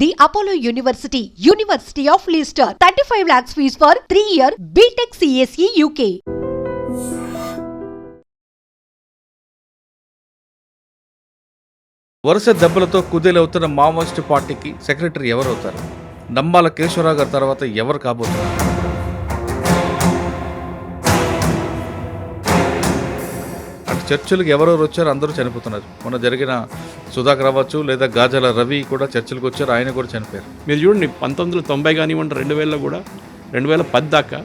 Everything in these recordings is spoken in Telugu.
The Apollo University, University of Leicester. 35 lakhs fees for 3-year BTech CSE UK. వరుస దెబ్బలతో కుదేలవుతున్న మావోయిస్టు పార్టీకి సెక్రటరీ ఎవరవుతారు? నంబాల కేశవరావు గారి తర్వాత ఎవరు కాబోతున్నారు? అటు చర్చలకు ఎవరెవరు వచ్చారు, అందరూ చనిపోతున్నారు. మొన్న జరిగిన సుధాకర్ అవ్వచ్చు, లేదా గాజాల రవి కూడా చర్చలకు వచ్చారు, ఆయన కూడా చనిపోయారు. మీరు చూడండి 1990 కానివ్వండి, 2000 కూడా 2010 దాకా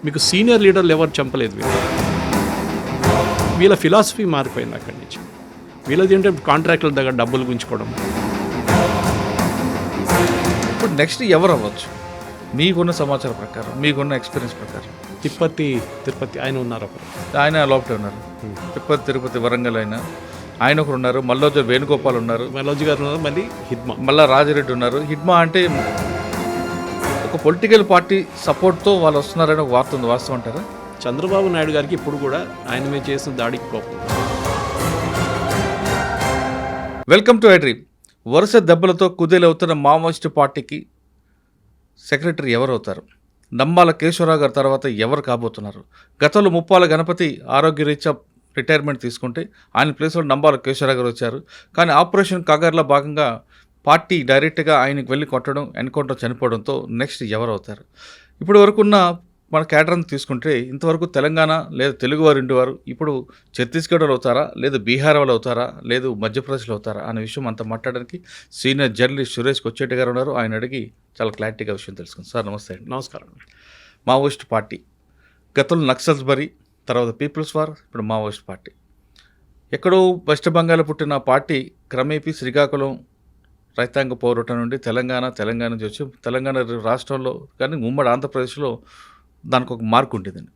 మీకు సీనియర్ లీడర్లు ఎవరు చంపలేదు. వీళ్ళ ఫిలాసఫీ మారిపోయింది అక్కడి నుంచి. వీళ్ళది ఏంటంటే కాంట్రాక్టుల దగ్గర డబ్బులు గుంచుకోవడం. ఇప్పుడు నెక్స్ట్ ఎవరు అవ్వచ్చు మీకున్న సమాచారం ప్రకారం, మీకున్న ఎక్స్పీరియన్స్ ప్రకారం? తిరుపతి ఆయన ఉన్నారు, అప్పుడు ఆయన లోపల ఉన్నారు. తిరుపతి వరంగల్ ఆయన ఒకరు ఉన్నారు. మల్లోజు వేణుగోపాల్ ఉన్నారు, మల్లోజు గారు ఉన్నారు. మళ్ళీ మళ్ళా రాజిరెడ్డి ఉన్నారు. హిడ్మా అంటే ఒక పొలిటికల్ పార్టీ సపోర్ట్తో వాళ్ళు వస్తున్నారని ఒక వార్త ఉంది, వాస్తవం అంటారా? చంద్రబాబు నాయుడు గారికి ఇప్పుడు కూడా ఆయన మీద చేసిన దాడికి కోపం. Welcome to iDream. వరుస దెబ్బలతో కుదేలవుతున్న మావోయిస్టు పార్టీకి సెక్రటరీ ఎవరవుతారు? నంబాల కేశవరావు గారి తర్వాత ఎవరు కాబోతున్నారు? గతంలో ముప్పాల గణపతి ఆరోగ్యరీత్యా రిటైర్మెంట్ తీసుకుంటే ఆయన ప్లేస్లో నంబాల కేశవరావు గారు వచ్చారు. కానీ ఆపరేషన్ కాగర్లో భాగంగా పార్టీ డైరెక్ట్గా ఆయనకు వెళ్ళి కొట్టడం, ఎన్కౌంటర్ చనిపోవడంతో నెక్స్ట్ ఎవరు అవుతారు? ఇప్పటి వరకు ఉన్న మన క్యాడర్ని తీసుకుంటే ఇంతవరకు తెలంగాణ లేదా తెలుగువారు ఇంటివారు ఇప్పుడు ఛత్తీస్గఢ్లో అవుతారా, లేదా బీహార్ వాళ్ళు అవుతారా, లేదు మధ్యప్రదేశ్లో అవుతారా అనే విషయం అంతా మాట్లాడడానికి సీనియర్ జర్నలిస్ట్ సురేష్ కొచ్చేటి గారు ఉన్నారు. ఆయన అడిగి చాలా క్లారిటీగా విషయం తెలుసుకుంది. సార్ నమస్తే అండి. నమస్కారం. మావోయిస్ట్ పార్టీ గతంలో నక్సల్స్బరీ, తర్వాత పీపుల్స్ వార్, ఇప్పుడు మావోయిస్ట్ పార్టీ. ఎక్కడో వెస్ట్ బెంగాల్ పుట్టిన పార్టీ క్రమేపీ శ్రీకాకుళం రైతాంగ పోరాటం నుండి తెలంగాణ నుంచి వచ్చి తెలంగాణ రాష్ట్రంలో కానీ ఉమ్మడి ఆంధ్రప్రదేశ్లో దానికి ఒక మార్కు ఉండేదండి.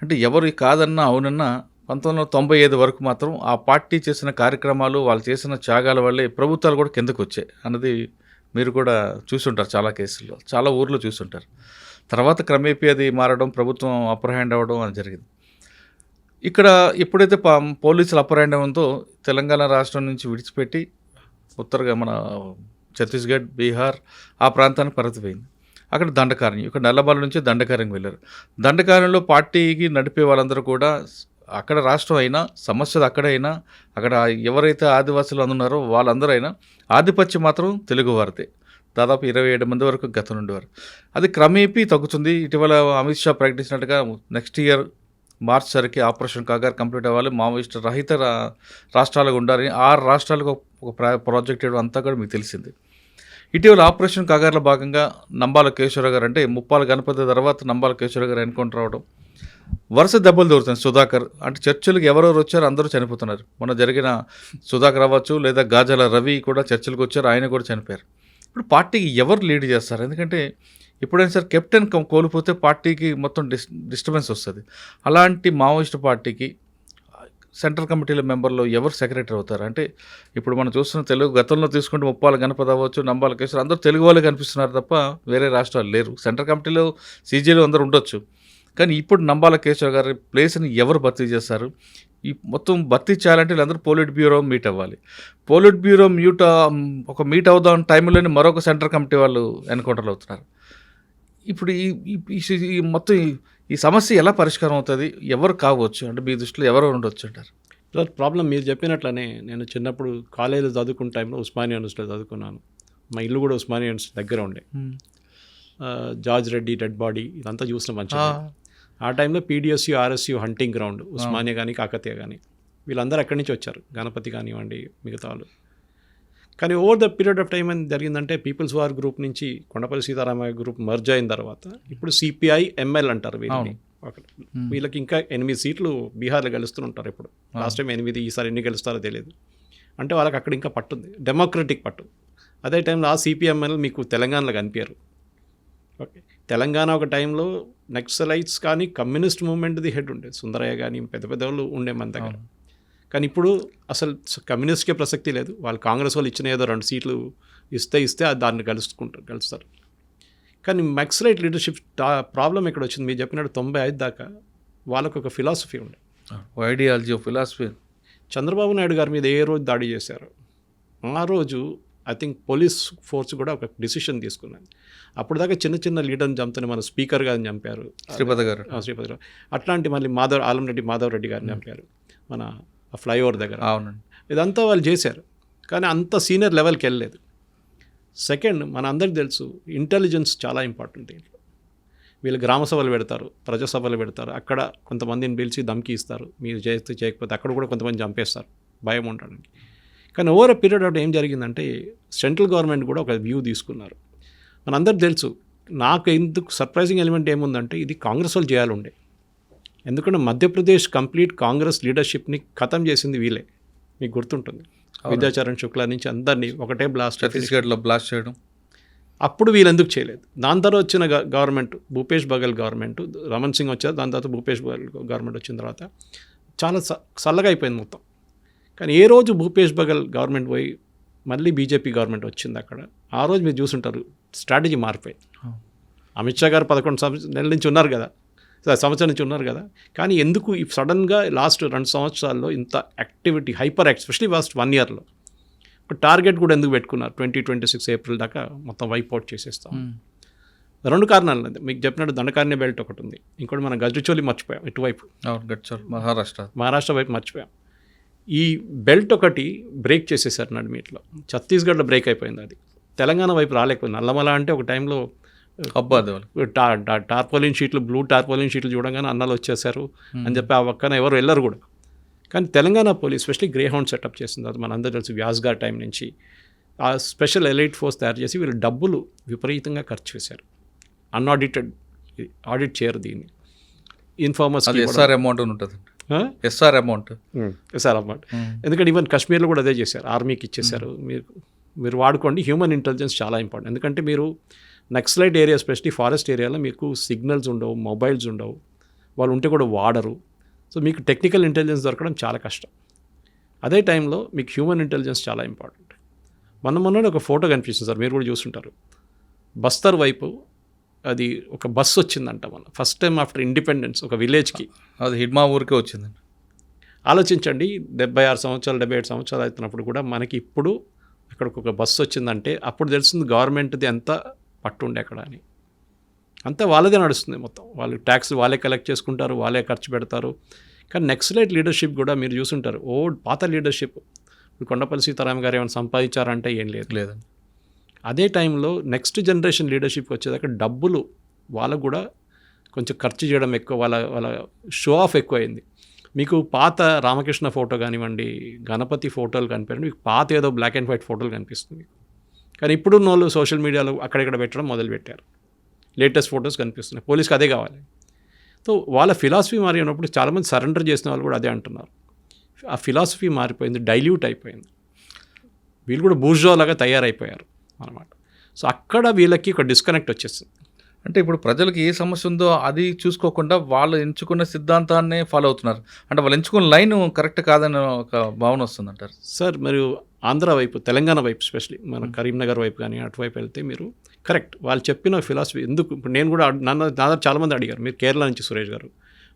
అంటే ఎవరు కాదన్నా అవునన్నా 1995 వరకు మాత్రం ఆ పార్టీ చేసిన కార్యక్రమాలు, వాళ్ళు చేసిన త్యాగాల వల్లే ప్రభుత్వాలు కూడా కిందకు వచ్చాయి అన్నది మీరు కూడా చూసుంటారు. చాలా కేసుల్లో, చాలా ఊర్లో చూసుంటారు. తర్వాత క్రమేపీ అది మారడం, ప్రభుత్వం అప్పర్ హ్యాండ్ అవ్వడం అని జరిగింది. ఇక్కడ ఎప్పుడైతే పోలీసులు అప్పర్ హ్యాండ్ అవ్వడంతో తెలంగాణ రాష్ట్రం నుంచి విడిచిపెట్టి ఉత్తరగా మన ఛత్తీస్గఢ్, బీహార్ ఆ ప్రాంతానికి పరిమితమైంది. అక్కడ దండకారణ్యం, ఇక్కడ నల్లమల నుంచి దండకారణ్యం వెళ్ళారు. దండకారణ్యంలో పార్టీకి నడిపే వాళ్ళందరూ కూడా అక్కడ రాష్ట్రం అయినా, సమస్యలు అక్కడైనా, అక్కడ ఎవరైతే ఆదివాసులు అందున్నారో వాళ్ళందరూ అయినా ఆధిపత్యం మాత్రం తెలుగువారిదే. దాదాపు 27 మంది వరకు గతం ఉండేవారు. అది క్రమేపీ తగ్గుతుంది. ఇటీవల అమిత్ షా ప్రకటించినట్టుగా నెక్స్ట్ ఇయర్ మార్చ్ సరికి ఆపరేషన్ కాగర్ కంప్లీట్ అవ్వాలి, మావోయిస్ట్ రహిత రాష్ట్రాలుగా ఉండాలని 6 రాష్ట్రాలకు ఒక ప్రాజెక్ట్ వేయడం అంతా కూడా మీకు తెలిసింది. ఇటీవల ఆపరేషన్ కాగర్లో భాగంగా నంబాల కేశవరావు గారు, అంటే ముప్పాల గణపతి తర్వాత నంబాల కేశవరావు గారు ఎన్కౌంటర్ అవడం, వరుస దెబ్బలు దొరుకుతుంది. సుధాకర్ అంటే చర్చలకు ఎవరెవరు వచ్చారు, అందరూ చనిపోతున్నారు. మొన్న జరిగిన సుధాకర్ అవ్వచ్చు, లేదా గాజాల రవి కూడా చర్చలకు వచ్చారు, ఆయన కూడా చనిపోయారు. ఇప్పుడు పార్టీకి ఎవరు లీడ్ చేస్తారు? ఎందుకంటే ఎప్పుడైనా సరే కెప్టెన్ కోల్పోతే పార్టీకి మొత్తం డిస్టర్బెన్స్ వస్తుంది. అలాంటి మావోయిస్ట్ పార్టీకి సెంట్రల్ కమిటీల మెంబర్లో ఎవరు సెక్రటరీ అవుతారు? అంటే ఇప్పుడు మనం చూస్తున్న గతంలో తీసుకుంటే ముప్పాల గణపతి అవ్వచ్చు, నంబాల కేశవరావు అందరూ తెలుగు వాళ్ళే కనిపిస్తున్నారు తప్ప వేరే రాష్ట్రాలు లేరు. సెంట్రల్ కమిటీలో సీజీలో అందరూ ఉండొచ్చు, కానీ ఇప్పుడు నంబాల కేశవరావు గారి ప్లేస్ని ఎవరు భర్తీ చేస్తారు? ఈ మొత్తం భర్తీ చేయాలంటే వీళ్ళందరూ పోలిట్ బ్యూరో మీట్ అవ్వాలి. పోలిట్ బ్యూరో ఒక మీట్ అవుదాం టైంలోనే మరొక సెంట్రల్ కమిటీ వాళ్ళు ఎన్కౌంటర్లు అవుతున్నారు. ఇప్పుడు ఈ మొత్తం ఈ సమస్య ఎలా పరిష్కారం అవుతుంది? ఎవరు కావచ్చు అంటే మీ దృష్టిలో ఎవరు ఉండొచ్చు అంటారు? ప్రాబ్లం మీరు చెప్పినట్లనే నేను చిన్నప్పుడు కాలేజీలో చదువుకున్న టైంలో ఉస్మానియా యూనివర్సిటీలో చదువుకున్నాను. మా ఇల్లు కూడా ఉస్మానియా యూనివర్సిటీ దగ్గర ఉండే. జార్జ్ రెడ్డి డెడ్ బాడీ ఇదంతా చూసిన మంచిగా. ఆ టైంలో PDSU, RSU hunting ground Osmania కానీ కాకతీయ కానీ వీళ్ళందరూ అక్కడి నుంచి వచ్చారు, గణపతి కానివ్వండి మిగతా వాళ్ళు. కానీ over the period of time ఏం జరిగిందంటే పీపుల్స్ వార్ గ్రూప్ నుంచి కొండపల్లి సీతారామయ్య గ్రూప్ మర్జ్ అయిన తర్వాత ఇప్పుడు సిపిఐ ఎంఎల్ అంటారు వీళ్ళని. వీళ్ళకి ఇంకా 8 సీట్లు బీహార్లో గెలుస్తుంటారు. ఇప్పుడు లాస్ట్ టైం 8, ఈసారి ఎన్ని గెలుస్తారో తెలియదు. అంటే వాళ్ళకి అక్కడ ఇంకా పట్టుంది, డెమోక్రటిక్ పట్టు. అదే టైంలో ఆ సిపిఎంఎల్ మీకు తెలంగాణలో కనిపించారు. ఓకే, తెలంగాణ ఒక టైంలో నక్సలైట్స్ కానీ కమ్యూనిస్ట్ మూవ్మెంట్ది హెడ్ ఉండే సుందరయ్య కానీ పెద్ద పెద్ద వాళ్ళు ఉండే మన దగ్గర. కానీ ఇప్పుడు అసలు కమ్యూనిస్ట్కే ప్రసక్తి లేదు. వాళ్ళు కాంగ్రెస్ వాళ్ళు ఇచ్చిన ఏదో 2 సీట్లు ఇస్తే దాన్ని గెలుస్తారు. కానీ నక్సలైట్ లీడర్షిప్ ప్రాబ్లం ఎక్కడ వచ్చింది? మీరు చెప్పినట్టు 95 దాకా వాళ్ళకు ఒక ఫిలాసఫీ ఉండే, ఐడియాలజీ, ఫిలాసఫీ. చంద్రబాబు నాయుడు గారి మీద ఏ రోజు దాడి చేశారు ఆ రోజు ఐ థింక్ పోలీస్ ఫోర్స్ కూడా ఒక డిసిషన్ తీసుకున్నది. అప్పుడు దాకా చిన్న చిన్న లీడర్ని చంపుతాను, మన స్పీకర్ గారిని చంపారు, శ్రీపతి గారు. అట్లాంటి మళ్ళీ ఆలంరెడ్డి మాధవ్ రెడ్డి గారిని చంపారు మన ఫ్లైఓవర్ దగ్గర. అవునండి. ఇదంతా వాళ్ళు చేశారు, కానీ అంత సీనియర్ లెవెల్కి వెళ్ళలేదు. సెకండ్, మన అందరికి తెలుసు ఇంటెలిజెన్స్ చాలా ఇంపార్టెంట్ దీంట్లో. వీళ్ళు గ్రామ సభలు పెడతారు, ప్రజాసభలు పెడతారు, అక్కడ కొంతమందిని పిలిచి ధమ్కి ఇస్తారు, మీరు చేస్తే చేయకపోతే అక్కడ కూడా కొంతమంది చంపేస్తారు భయం ఉండడానికి. కానీ ఓవర్ ఎ పీరియడ్ ఆఫ్ ఏం జరిగిందంటే సెంట్రల్ గవర్నమెంట్ కూడా ఒక వ్యూ తీసుకున్నారు. మనందరికి తెలుసు, నాకు ఎందుకు సర్ప్రైజింగ్ ఎలిమెంట్ ఏముందంటే ఇది కాంగ్రెస్ వాళ్ళు చేయాలి ఉండే. ఎందుకంటే మధ్యప్రదేశ్ కంప్లీట్ కాంగ్రెస్ లీడర్షిప్ని ఖతం చేసింది వీళ్ళే, మీకు గుర్తుంటుంది. విద్యాచరణ్ శుక్లా నుంచి అందరినీ ఒకటే బ్లాస్ట్, ఛత్తీస్గఢ్లో బ్లాస్ట్ చేయడం. అప్పుడు వీళ్ళు ఎందుకు చేయలేదు? దాని తర్వాత వచ్చిన గవర్నమెంట్, భూపేష్ బఘెల్ గవర్నమెంట్, రమణ్ సింగ్ వచ్చారు, దాని తర్వాత భూపేష్ బఘెల్ గవర్నమెంట్ వచ్చిన తర్వాత చాలా చల్లగా అయిపోయింది మొత్తం. కానీ ఏ రోజు భూపేష్ బఘెల్ గవర్నమెంట్ పోయి మళ్ళీ బీజేపీ గవర్నమెంట్ వచ్చింది అక్కడ, ఆ రోజు మీరు చూసుంటారు స్ట్రాటజీ మారిపోయింది. అమిత్ షా గారు 11 నెలల నుంచి ఉన్నారు కదా, సంవత్సరం నుంచి ఉన్నారు కదా, కానీ ఎందుకు ఈ సడన్గా లాస్ట్ 2 సంవత్సరాల్లో ఇంత యాక్టివిటీ, హైపర్ ఎస్పెషలీ ఫస్ట్ 1 ఇయర్లో ఒక టార్గెట్ కూడా ఎందుకు పెట్టుకున్నారు? 2026 ఏప్రిల్ దాకా మొత్తం వైప్అవుట్ చేసేస్తాం. 2 కారణాలు. మీకు చెప్పినట్టు దండకారణ్య బెల్ట్ ఒకటి ఉంది, ఇంకోటి మనం గజ్జచోలి మర్చిపోయాం, ఇటువైపు మహారాష్ట్ర వైపు మర్చిపోయాం. ఈ బెల్ట్ ఒకటి బ్రేక్ చేసేసారు నడిమిట్లో. ఛత్తీస్గఢ్లో బ్రేక్ అయిపోయింది, అది తెలంగాణ వైపు రాలేకపోయింది. నల్లమల అంటే ఒక టైంలో టార్పోలిన్ షీట్లు, బ్లూ టార్పోలిన్ షీట్లు చూడగానే అన్నాలు వచ్చేసారు అని చెప్పి ఆ పక్కన ఎవరు వెళ్ళరు కూడా. కానీ Telangana police specially grey hound setup చేసింది. అది మనందరూ తెలుసు, వ్యాస్గార్ టైం నుంచి ఆ స్పెషల్ ఎలైట్ ఫోర్స్ తయారు చేసి వీళ్ళు డబ్బులు విపరీతంగా ఖర్చు చేశారు. అన్ఆడిటెడ్, ఆడిట్ చేయరు దీన్ని. ఇన్ఫార్మర్స్ ఎస్ఆర్ అమౌంట్ ఉంటుంది, ఎస్ఆర్ అమౌంట్. ఎందుకంటే ఈవెన్ కాశ్మీర్లో కూడా అదే చేశారు, ఆర్మీకి ఇచ్చేశారు. మీరు వాడుకోండి. హ్యూమన్ ఇంటెలిజెన్స్ చాలా ఇంపార్టెంట్. ఎందుకంటే మీరు నక్సలైట్ ఏరియా, ఎస్పెషలీ ఫారెస్ట్ ఏరియాలో మీకు సిగ్నల్స్ ఉండవు, మొబైల్స్ ఉండవు, వాళ్ళు ఉంటే కూడా వాడరు. సో మీకు టెక్నికల్ ఇంటెలిజెన్స్ దొరకడం చాలా కష్టం. అదే టైంలో మీకు హ్యూమన్ ఇంటెలిజెన్స్ చాలా ఇంపార్టెంట్. మొన్న ఒక ఫోటో కనిపిస్తుంది సార్, మీరు కూడా చూస్తుంటారు. బస్తర్ వైపు అది ఒక బస్సు వచ్చిందంట మన ఫస్ట్ టైం ఆఫ్టర్ ఇండిపెండెన్స్ ఒక విలేజ్కి. అది హిడ్మా ఊరికే వచ్చిందండి. ఆలోచించండి, 76 సంవత్సరాలు 77 సంవత్సరాలు అవుతున్నప్పుడు కూడా మనకి ఇప్పుడు అక్కడికి ఒక బస్సు వచ్చిందంటే అప్పుడు తెలుస్తుంది గవర్నమెంట్ది ఎంత పట్టుండే అక్కడ అని. అంతా వాళ్ళదే నడుస్తుంది మొత్తం. వాళ్ళు ట్యాక్స్ వాళ్ళే కలెక్ట్ చేసుకుంటారు, వాళ్ళే ఖర్చు పెడతారు. కానీ నక్సలైట్ లీడర్షిప్ కూడా మీరు చూసుంటారు, పాత లీడర్షిప్. ఇప్పుడు కొండపల్లి సీతారాం గారు ఏమైనా సంపాదించారంటే ఏం లేదండి. అదే టైంలో నెక్స్ట్ జనరేషన్ లీడర్షిప్కి వచ్చేదాకా డబ్బులు వాళ్ళకు కూడా కొంచెం ఖర్చు చేయడం ఎక్కువ, వాళ్ళ షో ఆఫ్ ఎక్కువైంది. మీకు పాత రామకృష్ణ ఫోటో కానివ్వండి, గణపతి ఫోటోలు కనిపించండి, మీకు పాత ఏదో బ్లాక్ అండ్ వైట్ ఫోటోలు కనిపిస్తుంది. కానీ ఇప్పుడు వాళ్ళు సోషల్ మీడియాలో అక్కడెక్కడ పెట్టడం మొదలుపెట్టారు, లేటెస్ట్ ఫొటోస్ కనిపిస్తున్నాయి. పోలీస్కి అదే కావాలి. సో వాళ్ళ ఫిలాసఫీ మారినప్పుడు చాలామంది సరెండర్ చేసిన వాళ్ళు కూడా అదే అంటున్నారు. ఆ ఫిలాసఫీ మారిపోయింది, డైల్యూట్ అయిపోయింది. వీళ్ళు కూడా బూర్జోలాగా తయారైపోయారు అన్నమాట. సో అక్కడ వీళ్ళకి ఒక డిస్కనెక్ట్ వచ్చేస్తుంది. అంటే ఇప్పుడు ప్రజలకు ఏ సమస్య ఉందో అది చూసుకోకుండా వాళ్ళు ఎంచుకున్న సిద్ధాంతాన్నే ఫాలో అవుతున్నారు. అంటే వాళ్ళు ఎంచుకున్న లైన్ కరెక్ట్ కాదని ఒక భావన వస్తుందంటారు సార్. మరియు ఆంధ్ర వైపు, తెలంగాణ వైపు, స్పెషలీ మన కరీంనగర్ వైపు కానీ అటువైపు వెళ్తే మీరు కరెక్ట్ వాళ్ళు చెప్పిన ఫిలాసఫీ ఎందుకు. ఇప్పుడు నేను కూడా నా చాలామంది అడిగారు, మీరు కేరళ నుంచి సురేష్ గారు,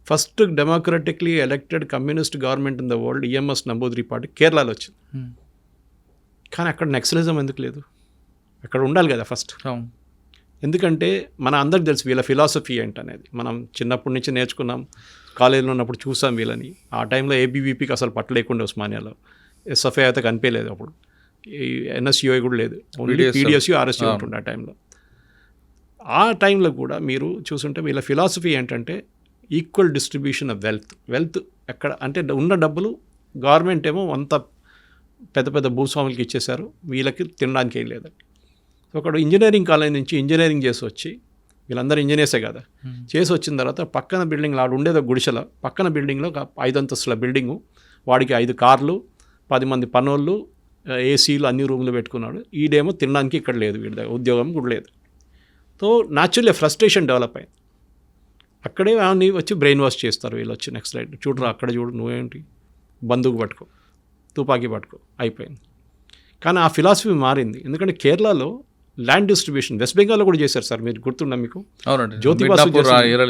first democratically elected communist government in the world EMS Namboodiri party కేరళలో వచ్చింది. కానీ అక్కడ నక్సలిజం ఎందుకు లేదు? అక్కడ ఉండాలి కదా ఫస్ట్. ఎందుకంటే మన అందరికి తెలుసు వీళ్ళ ఫిలాసఫీ ఏంటనేది. మనం చిన్నప్పటి నుంచి నేర్చుకున్నాం, కాలేజీలో ఉన్నప్పుడు చూసాం వీళ్ళని. ఆ టైంలో ఏబీవీపీకి అసలు పట్టలేకుండా ఉస్మానియాలో, ఎస్ఎఫ్ఐ అయితే కనిపించలేదు అప్పుడు, ఎన్ఎస్యుఐ కూడా లేదు, ఓన్లీ పీడిఎస్యు ఆర్ఎస్యు ఉంటుండే ఆ టైంలో. ఆ టైంలో కూడా మీరు చూసుంటే వీళ్ళ ఫిలాసఫీ ఏంటంటే ఈక్వల్ డిస్ట్రిబ్యూషన్ ఆఫ్ వెల్త్ ఎక్కడ అంటే ఉన్న డబ్బులు గవర్నమెంట్ ఏమో అంత పెద్ద పెద్ద భూస్వాములకి ఇచ్చేశారు, వీళ్ళకి తినడానికి ఏం లేదండి. ఒకడు ఇంజనీరింగ్ కాలేజ్ నుంచి ఇంజనీరింగ్ చేసి వచ్చి, వీళ్ళందరూ ఇంజనీర్సే కదా, చేసి వచ్చిన తర్వాత పక్కన బిల్డింగ్లో ఆడు ఉండేది గుడిసెల పక్కన బిల్డింగ్లో ఒక 5 అంతస్తుల బిల్డింగు, వాడికి 5 కార్లు, 10 మంది పనోళ్ళు, ఏసీలు, అన్ని రూమ్లు పెట్టుకున్నాడు. ఈడేమో తినడానికి ఇక్కడ లేదు, వీడి దగ్గర ఉద్యోగం కూడా లేదు. సో న్యాచురల్లీ ఫ్రస్ట్రేషన్ డెవలప్ అయింది. అక్కడే ఆమెని వచ్చి బ్రెయిన్ వాష్ చేస్తారు వీళ్ళు వచ్చి. నెక్స్ట్ లైట్ చూడరా, అక్కడ చూడు, నువ్వేంటి బందూకు పట్టుకో, తుపాకీ పట్టుకో, అయిపోయింది. కానీ ఆ ఫిలాసఫీ మారింది. ఎందుకంటే కేరళలో ల్యాండ్ డిస్ట్రిబ్యూషన్ వెస్ట్ బెంగాల్లో కూడా చేశారు సార్, మీరు గుర్తుందా మీకు? అవునండి, జ్యోతి బాసు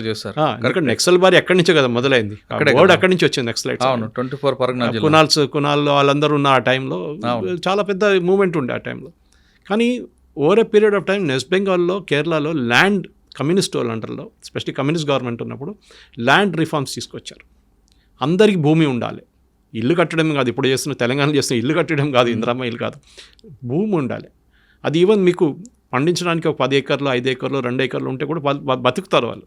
చేశారు. ఎందుకంటే నక్సల్ బారి ఎక్కడి నుంచో కదా మొదలైంది, వర్డ్ అక్కడి నుంచి వచ్చింది నక్సలైట్స్. 24 కునాల్లో వాళ్ళందరూ ఉన్న ఆ టైంలో చాలా పెద్ద మూవ్మెంట్ ఉండే ఆ టైంలో. కానీ over a period of time west బెంగాల్లో, కేరళలో ల్యాండ్ కమ్యూనిస్ట్ వాళ్ళు అంటారు, స్పెషల్లీ కమ్యూనిస్ట్ గవర్నమెంట్ ఉన్నప్పుడు ల్యాండ్ రిఫార్మ్స్ తీసుకొచ్చారు. అందరికీ భూమి ఉండాలి, ఇల్లు కట్టడం కాదు, ఇప్పుడు చేస్తున్న తెలంగాణ చేస్తున్న ఇల్లు కట్టడం కాదు, ఇందిరమ్మ ఇల్లు కాదు, భూమి ఉండాలి. అది ఈవెన్ మీకు పండించడానికి ఒక 10 ఎకర్లు 5 ఎకర్లు 2 ఎకర్లు ఉంటే కూడా బతుకుతారు వాళ్ళు.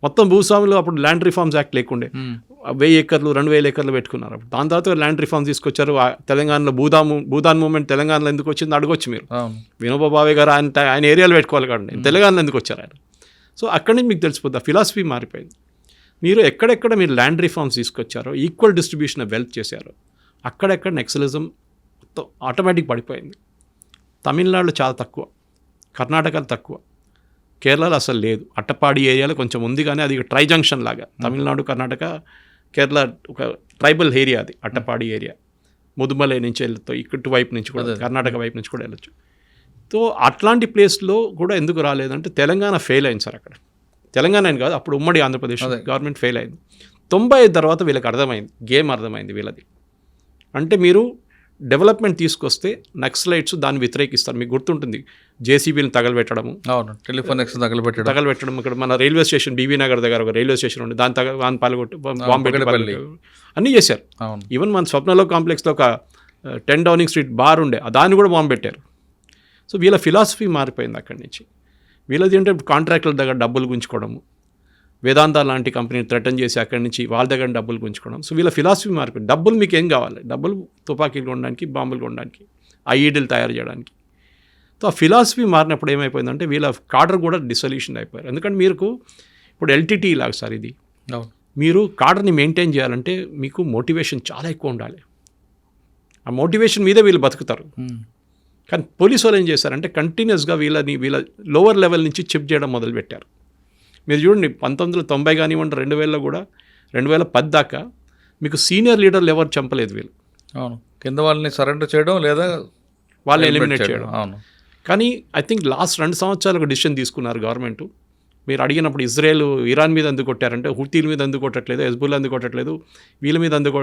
మొత్తం భూస్వాములు అప్పుడు ల్యాండ్ రిఫార్మ్స్ యాక్ట్ లేకుండే 1000 ఎకర్లు 2000 ఎకర్లు పెట్టుకున్నారు. అప్పుడు దాని తర్వాత ల్యాండ్ రిఫార్మ్స్ తీసుకొచ్చారు. తెలంగాణలో భూదాన్ మూవ్మెంట్ తెలంగాణలో ఎందుకు వచ్చింది అడగొచ్చు మీరు. వినోబా భావే గారు ఆయన ఏరియాలో పెట్టుకోవాలి కానీ తెలంగాణలో ఎందుకు వచ్చారు ఆయన. సో అక్కడి నుంచి మీకు తెలిసిపోతుంది, ఫిలాసఫీ మారిపోయింది. మీరు ఎక్కడెక్కడ మీరు ల్యాండ్ రిఫార్మ్స్ తీసుకొచ్చారో, ఈక్వల్ డిస్ట్రిబ్యూషన్ ఆఫ్ వెల్త్ చేశారో, అక్కడెక్కడ నెక్సలిజం ఆటోమేటిక్ పడిపోయింది. తమిళనాడులో చాలా తక్కువ, కర్ణాటకలో తక్కువ, కేరళలో అసలు లేదు. అట్టపాడి ఏరియాలో కొంచెం ఉంది కానీ అది ట్రై జంక్షన్ లాగా. తమిళనాడు, కర్ణాటక, కేరళ ఒక ట్రైబల్ ఏరియా అది అట్టపాడి ఏరియా. ముదుమలై నుంచి వెళ్తాం, ఇటు వైపు నుంచి కూడా కర్ణాటక వైపు నుంచి కూడా వెళ్ళొచ్చు. సో అట్లాంటి ప్లేస్లో కూడా ఎందుకు రాలేదంటే తెలంగాణ ఫెయిల్ అయింది సార్. అక్కడ తెలంగాణ అని కాదు, అప్పుడు ఉమ్మడి ఆంధ్రప్రదేశ్ గవర్నమెంట్ ఫెయిల్ అయింది. 95 తర్వాత వీళ్ళకి అర్థమైంది, గేమ్ అర్థమైంది వీళ్ళది. అంటే మీరు డెవలప్మెంట్ తీసుకొస్తే నక్సలైట్స్ దాన్ని వ్యతిరేకిస్తారు. మీకు గుర్తుంటుంది, జేసీబీని తగలబెట్టడము, టెలిఫోన్ తగలబెట్టడం. ఇక్కడ మన రైల్వే స్టేషన్ బీబీ నగర్ దగ్గర ఒక రైల్వే స్టేషన్ ఉంది, దాని పాల్గొట్టి బాంబు అన్నీ చేశారు. ఈవెన్ మన స్వప్నలో కాంప్లెక్స్లో ఒక 10 డౌనింగ్ స్ట్రీట్ బార్ ఉండే, దాన్ని కూడా బాంబు పెట్టారు. సో వీళ్ళ ఫిలాసఫీ మారిపోయింది అక్కడి నుంచి. వీళ్ళది ఏంటంటే కాంట్రాక్టుల దగ్గర డబ్బులు గుంజుకోవడము, వేదాంత లాంటి కంపెనీని థ్రెటన్ చేసి అక్కడి నుంచి వాళ్ళ దగ్గర డబ్బులు గుంజుకోవడం. సో వీళ్ళ ఫిలాసఫీ మారిపోయింది. డబ్బులు మీకు ఏం కావాలి? డబ్బులు తుపాకీలు కొనడానికి, బాంబులు కొనడానికి, ఐఈడీలు తయారు చేయడానికి. సో ఆ ఫిలాసఫీ మారినప్పుడు ఏమైపోయిందంటే వీళ్ళ కాడర్ కూడా డిసొల్యూషన్ అయిపోయారు. ఎందుకంటే మీకు ఇప్పుడు ఎల్టీటీ లాగా సార్ ఇది, మీరు కాడర్ని మెయింటైన్ చేయాలంటే మీకు మోటివేషన్ చాలా ఎక్కువ ఉండాలి. ఆ మోటివేషన్ మీదే వీళ్ళు బతుకుతారు. కానీ పోలీసు వాళ్ళు ఏం చేశారంటే కంటిన్యూస్గా వీళ్ళ లోవర్ లెవెల్ నుంచి చిప్ చేయడం మొదలుపెట్టారు. మీరు చూడండి 1990 కానివ్వండి, 2000లో కూడా 2010 దాకా మీకు సీనియర్ లీడర్లు ఎవరు చంపలేదు వీళ్ళు. అవును, కింద వాళ్ళని సరెండర్ చేయడం లేదా వాళ్ళని ఎలిమినేట్ చేయడం. అవును. కానీ ఐ థింక్ లాస్ట్ 2 సంవత్సరాలు ఒక డిసిషన్ తీసుకున్నారు గవర్నమెంట్. మీరు అడిగినప్పుడు ఇజ్రాయెల్ ఇరాన్ మీద ఎందుకు కొట్టారంటే హుతీల మీద ఎందుకు కొట్టట్లేదు, హెజ్బుల్లా ఎందుకు కొట్టట్లేదు, వీళ్ళ మీద ఎందుకు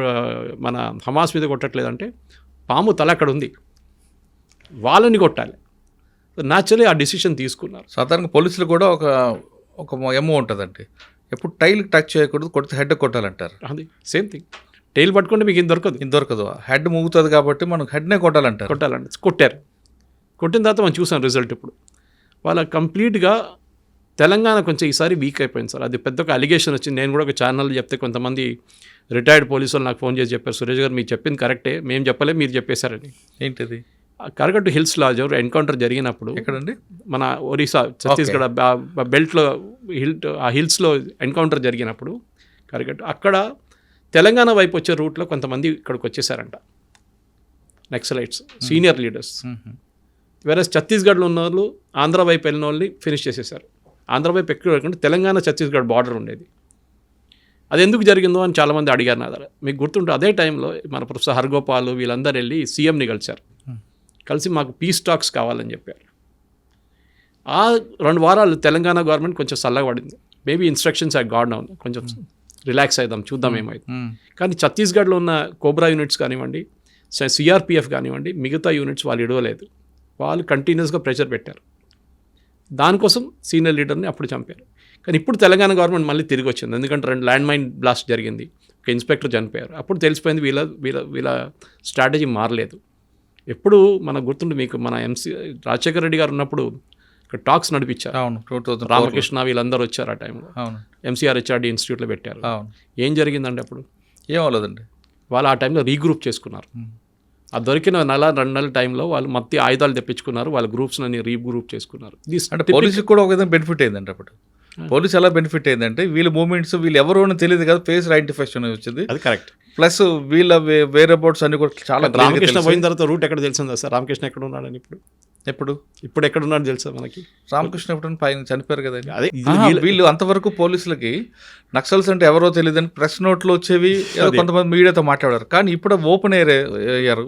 మన హమాస్ మీద కొట్టట్లేదు అంటే పాము తల అక్కడ ఉంది, వాళ్ళని కొట్టాలి. న్యాచురలీ ఆ డిసిషన్ తీసుకున్నారు. సాధారణంగా పోలీసులు కూడా ఒక ఎమ్మో ఉంటుందండి, ఎప్పుడు టైల్ టచ్ చేయకూడదు, కొడితే హెడ్ కొట్టాలంటారు. అది సేమ్ థింగ్, టైల్ పట్టుకుంటే మీకు దొరకదు, హెడ్ మూగుతుంది కాబట్టి మనం హెడ్నే కొట్టాలంటారు. కొట్టారు. కొట్టిన తర్వాత మనం చూసాం రిజల్ట్. ఇప్పుడు వాళ్ళ కంప్లీట్గా తెలంగాణ కొంచెం ఈసారి వీక్ అయిపోయింది సార్. అది పెద్ద ఒక అలిగేషన్ వచ్చింది. నేను కూడా ఒక ఛానల్ చెప్తే కొంతమంది రిటైర్డ్ పోలీసు వాళ్ళు నాకు ఫోన్ చేసి చెప్పారు, సురేష్ గారు మీరు చెప్పింది కరెక్టే, మేము చెప్పలే మీరు చెప్పేశారని. ఏంటిది? కరగట్టు హిల్స్లో ఎన్కౌంటర్ జరిగినప్పుడు, ఎక్కడండి? మన ఒరిస్సా ఛత్తీస్గఢ్ బెల్ట్లో ఆ హిల్స్లో ఎన్కౌంటర్ జరిగినప్పుడు కరగట్టు, అక్కడ తెలంగాణ వైపు వచ్చే రూట్లో కొంతమంది ఇక్కడికి వచ్చేసారంట నక్సలైట్స్, సీనియర్ లీడర్స్. వేరే ఛత్తీస్గఢ్లో ఉన్న వాళ్ళు ఆంధ్ర వైపు వెళ్ళిన వాళ్ళని ఫినిష్ చేసేసారు. ఆంధ్ర వైపు ఎక్కడ తెలంగాణ ఛత్తీస్గఢ్ బార్డర్ ఉండేది. అది ఎందుకు జరిగిందో అని చాలామంది అడిగారు నా దగ్గర. మీకు గుర్తుంటే అదే టైంలో మన ప్రొఫెసర్ హర్గోపాల్ వీళ్ళందరూ వెళ్ళి సీఎంని కలిశారు. కలిసి మాకు పీస్ టాక్స్ కావాలని చెప్పారు. ఆ 2 వారాలు తెలంగాణ గవర్నమెంట్ కొంచెం చల్లగా పడింది. Maybe instructions are got down, కొంచెం రిలాక్స్ అవుదాం, చూద్దాం ఏమైంది. కానీ ఛత్తీస్గఢ్లో ఉన్న కోబ్రా యూనిట్స్ కానివ్వండి, సిఆర్పిఎఫ్ కానివ్వండి, మిగతా యూనిట్స్ వాళ్ళు ఇడవలేదు. వాళ్ళు కంటిన్యూస్గా ప్రెషర్ పెట్టారు. దానికోసం సీనియర్ లీడర్ని అప్పుడు చంపారు. కానీ ఇప్పుడు తెలంగాణ గవర్నమెంట్ మళ్ళీ తిరిగి వచ్చింది, ఎందుకంటే 2 ల్యాండ్ మైన్ బ్లాస్ట్ జరిగింది, ఒక ఇన్స్పెక్టర్ చనిపోయారు. అప్పుడు తెలిసిపోయింది వీళ్ళ స్ట్రాటజీ మారలేదు. ఎప్పుడు మనకు గుర్తుండి మీకు మన రాజశేఖర రెడ్డి గారు ఉన్నప్పుడు ఇక్కడ టాక్స్ నడిపించారు. అవును, రామకృష్ణ వీళ్ళందరూ వచ్చారు ఆ టైంలో. అవును, ఎంసీఆర్హెచ్ఆర్డి ఇన్స్టిట్యూట్లో పెట్టారు. ఏం జరిగిందండి అప్పుడు? ఏం అవ్వలేదండి. వాళ్ళు ఆ టైంలో రీగ్రూప్ చేసుకున్నారు. ఆ దొరికిన 2 నెలల టైంలో వాళ్ళు మత్తి ఆయుధాలు తెప్పించుకున్నారు, వాళ్ళ గ్రూప్స్ అన్ని రీగ్రూప్ చేసుకున్నారు. అంటే పోలీసుకి కూడా ఒక విధంగా బెనిఫిట్ అయిందండి. అప్పుడు పోలీసు ఎలా బెనిఫిట్ అయిందంటే వీళ్ళ మూమెంట్స్, వీళ్ళు ఎవరు అని తెలియదు కదా, ఫేస్ ఐడెంటిఫికేషన్ వచ్చింది. అది కరెక్ట్. ప్లస్ వీళ్ళ వేరే బోర్డ్స్ అన్ని కూడా చాలా. రామకృష్ణ పోయిన తర్వాత రూట్ ఎక్కడ తెలిసిందా సార్? రామకృష్ణ ఎక్కడ ఉన్నాడని ఇప్పుడు ఎక్కడ ఉన్నాడు తెలుసా మనకి? రామకృష్ణ ఎప్పుడు పైన చనిపోయారు కదండి. అదే వీళ్ళు అంతవరకు పోలీసులకి నక్సల్స్ అంటే ఎవరో తెలియదని ప్రెస్ నోట్లో వచ్చేవి, కొంతమంది మీడియాతో మాట్లాడారు. కానీ ఇప్పుడు ఓపెన్ అయ్యారు,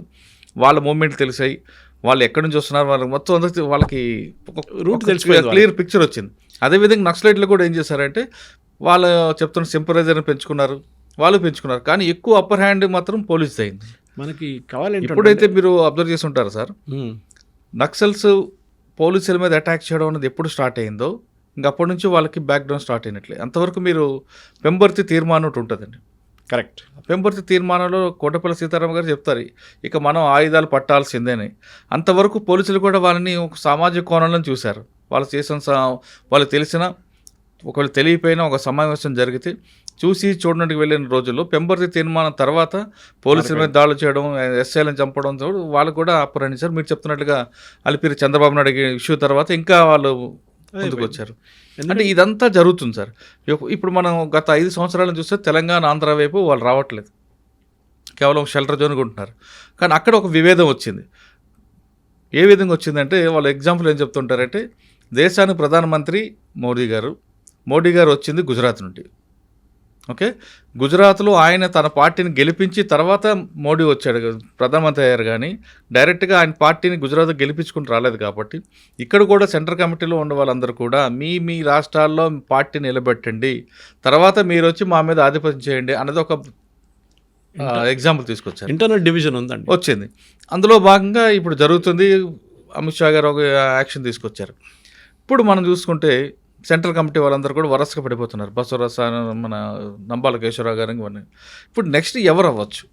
వాళ్ళ మూమెంట్ తెలిసాయి, వాళ్ళు ఎక్కడి నుంచి వస్తున్నారు, వాళ్ళకి మొత్తం అందరికీ వాళ్ళకి రూట్ తెలిసిపోయింది, క్లియర్ పిక్చర్ వచ్చింది. అదేవిధంగా నక్సలైట్లు కూడా ఏం చేశారంటే వాళ్ళు చెప్తున్న సింపరైజర్ని పెంచుకున్నారు, వాళ్ళు పెంచుకున్నారు. కానీ ఎక్కువ అప్పర్ హ్యాండ్ మాత్రం పోలీస్ అయింది. మనకి కావాలంటే ఇప్పుడైతే మీరు అబ్జర్వ్ చేసి ఉంటారు సార్, నక్సల్స్ పోలీసుల మీద అటాక్ చేయడం అనేది ఎప్పుడు స్టార్ట్ అయిందో ఇంకా అప్పటి నుంచి వాళ్ళకి బ్యాక్గ్రౌండ్ స్టార్ట్ అయినట్లే. అంతవరకు మీరు పెంబర్తి తీర్మానం ఒకటి ఉంటుందండి. కరెక్ట్. పెంబర్తి తీర్మానంలో కోటపల్లి సీతారామ గారు చెప్తారు ఇక మనం ఆయుధాలు పట్టాల్సిందేని. అంతవరకు పోలీసులు కూడా వాళ్ళని ఒక సామాజిక కోణంలో చూశారు. వాళ్ళు చేసిన వాళ్ళకి తెలిసిన ఒకవేళ తెలియపోయినా ఒక సమావేశం జరిగితే చూసి చూడడానికి వెళ్ళిన రోజుల్లో పెంబర్తి తీర్మానం తర్వాత పోలీసుల మీద దాడులు చేయడం, ఎస్ఐలను చంపడం వాళ్ళు కూడా అప్పరణించారు. మీరు చెప్తున్నట్లుగా అలిపిరి చంద్రబాబు నాయుడు ఇష్యూ తర్వాత ఇంకా వాళ్ళు ముందుకు వచ్చారు. అంటే ఇదంతా జరుగుతుంది సార్. ఇప్పుడు మనం గత 5 సంవత్సరాలను చూస్తే తెలంగాణ ఆంధ్ర వైపు వాళ్ళు రావట్లేదు, కేవలం షెల్టర్ జోన్గా ఉంటున్నారు. కానీ అక్కడ ఒక విభేదం వచ్చింది. ఏ విధంగా వచ్చిందంటే వాళ్ళు ఎగ్జాంపుల్ ఏం చెప్తుంటారంటే దేశానికి ప్రధానమంత్రి మోడీ గారు వచ్చింది గుజరాత్ నుండి. ఓకే, గుజరాత్లో ఆయన తన పార్టీని గెలిపించి తర్వాత మోడీ వచ్చాడు ప్రధానమంత్రి అయ్యారు. కానీ డైరెక్ట్గా ఆయన పార్టీని గుజరాత్ గెలిపించుకుని రాలేదు. కాబట్టి ఇక్కడ కూడా సెంట్రల్ కమిటీలో ఉన్న వాళ్ళందరూ కూడా మీ రాష్ట్రాల్లో పార్టీ నిలబెట్టండి, తర్వాత మీరు వచ్చి మా మీద ఆధిపత్యం చేయండి అన్నది ఒక ఎగ్జాంపుల్ తీసుకొచ్చారు. ఇంటర్నల్ డివిజన్ ఉందండి, వచ్చింది. అందులో భాగంగా ఇప్పుడు జరుగుతుంది. అమిత్ షా గారు ఒక యాక్షన్ తీసుకొచ్చారు. ఇప్పుడు మనం చూసుకుంటే సెంట్రల్ కమిటీ వాళ్ళందరూ కూడా వరసగా పడిపోతున్నారు. బసవరాజ, మన నంబాల కేశవరావు గారు ఇవన్నీ. ఇప్పుడు నెక్స్ట్ ఎవరు అవ్వచ్చు